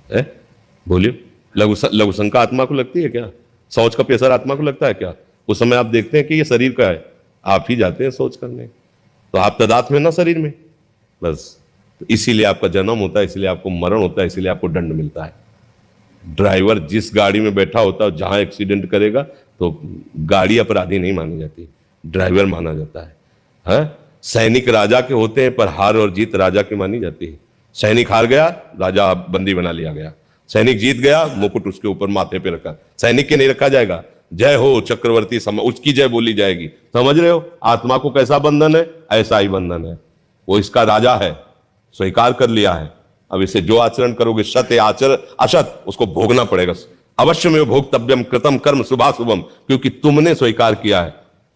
है? बोलिए, लघु शंका आत्मा को लगती है क्या? सोच का प्रेशर आत्मा को लगता है क्या? उस समय आप देखते हैं कि ये शरीर का है, आप ही जाते हैं सोच करने, तो आप तदात्म में ना शरीर में, बस। तो इसीलिए आपका जन्म होता है, इसीलिए आपको मरण होता है, इसीलिए आपको दंड मिलता है। ड्राइवर जिस गाड़ी में बैठा होता है, जहां एक्सीडेंट करेगा तो गाड़ी अपराधी नहीं मानी जाती, ड्राइवर माना जाता है? सैनिक राजा के होते हैं, पर हार और जीत राजा की मानी जाती है। सैनिक हार गया, राजा बंदी बना लिया गया। सैनिक जीत गया, मुकुट उसके ऊपर माथे पे रखा। सैनिक के नहीं रखा जाएगा, जय हो चक्रवर्ती समय उसकी जय बोली जाएगी। समझ रहे हो? आत्मा को कैसा बंधन है? ऐसा ही बंधन है। वो इसका राजा है, स्वीकार कर लिया है। अब इसे जो आचरण करोगे, सत्य आचरण असत, उसको भोगना पड़ेगा। अवश्य में भोक्तव्यम कृतम कर्म शुभाशुभम, क्योंकि तुमने स्वीकार किया है।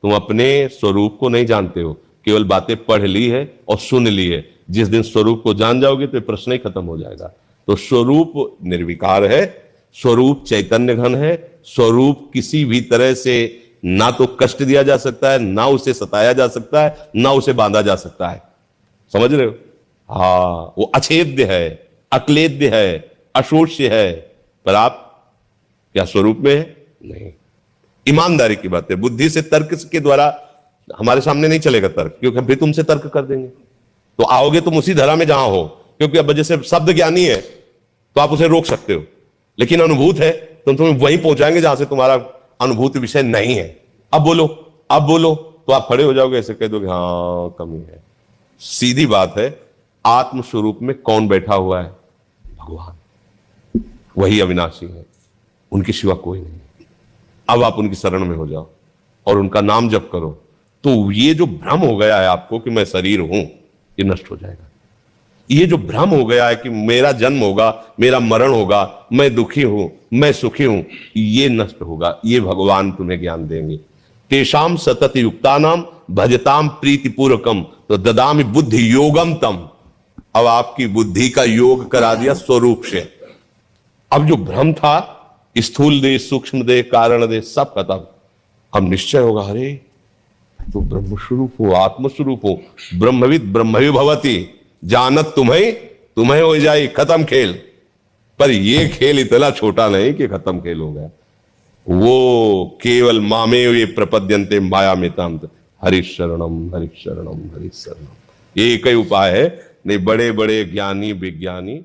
तुम अपने स्वरूप को नहीं जानते हो, केवल बातें पढ़ ली है और सुन ली है। जिस दिन स्वरूप को जान जाओगे तो प्रश्न ही खत्म हो जाएगा। तो स्वरूप निर्विकार है, स्वरूप चैतन्य घन है, स्वरूप किसी भी तरह से ना तो कष्ट दिया जा सकता है, ना उसे सताया जा सकता है, ना उसे बांधा जा सकता है। समझ रहे हो? हाँ, वो अछेद्य है, अक्लेद्य है, अशोष्य है। पर आप क्या स्वरूप में है? नहीं। ईमानदारी की बात है। बुद्धि से तर्क के द्वारा हमारे सामने नहीं चलेगा तर्क, क्योंकि हम भी तुमसे तर्क कर देंगे। तो आओगे तुम उसी धरा में जहां हो, क्योंकि अब जैसे शब्द ज्ञानी है तो आप उसे रोक सकते हो, लेकिन अनुभूत है तो तुम्हें वहीं पहुंचाएंगे जहां से तुम्हारा अनुभूति विषय नहीं है। अब बोलो, अब बोलो, तो आप खड़े हो जाओगे, ऐसे कह दोगे हाँ कमी है। सीधी बात है, आत्मस्वरूप में कौन बैठा हुआ है? भगवान, वही अविनाशी है, उनके सिवा कोई नहीं। अब आप उनकी शरण में हो जाओ और उनका नाम जप करो, तो ये जो भ्रम हो गया है आपको कि मैं शरीर हूं, ये नष्ट हो जाएगा। ये जो भ्रम हो गया है कि मेरा जन्म होगा, मेरा मरण होगा, मैं दुखी हूं, मैं सुखी हूं, ये नष्ट होगा। ये भगवान तुम्हें ज्ञान देंगे। तेषाम सतत युक्तानाम भजताम प्रीतिपूर्वकम तो ददामि बुद्धि योगम तम। अब आपकी बुद्धि का योग करा दिया स्वरूप से। अब जो भ्रम था, स्थूल देह, सूक्ष्म देह, कारण देह, सब खत्म। अब निश्चय होगा, अरे तो ब्रह्मस्वरूप हो, आत्मस्वरूप हो, ब्रह्मविद ब्रह्मवि भवति, जानत तुम्हें तुम्हें हो जाए, खत्म खेल। पर ये खेल इतना छोटा नहीं कि खत्म खेल हो गया। वो केवल मामे वे प्रपद्यन्ते माया में ताम, हरिशरणम हरिशरणम हरिशरणम, एक ही उपाय है। नहीं, बड़े बड़े ज्ञानी विज्ञानी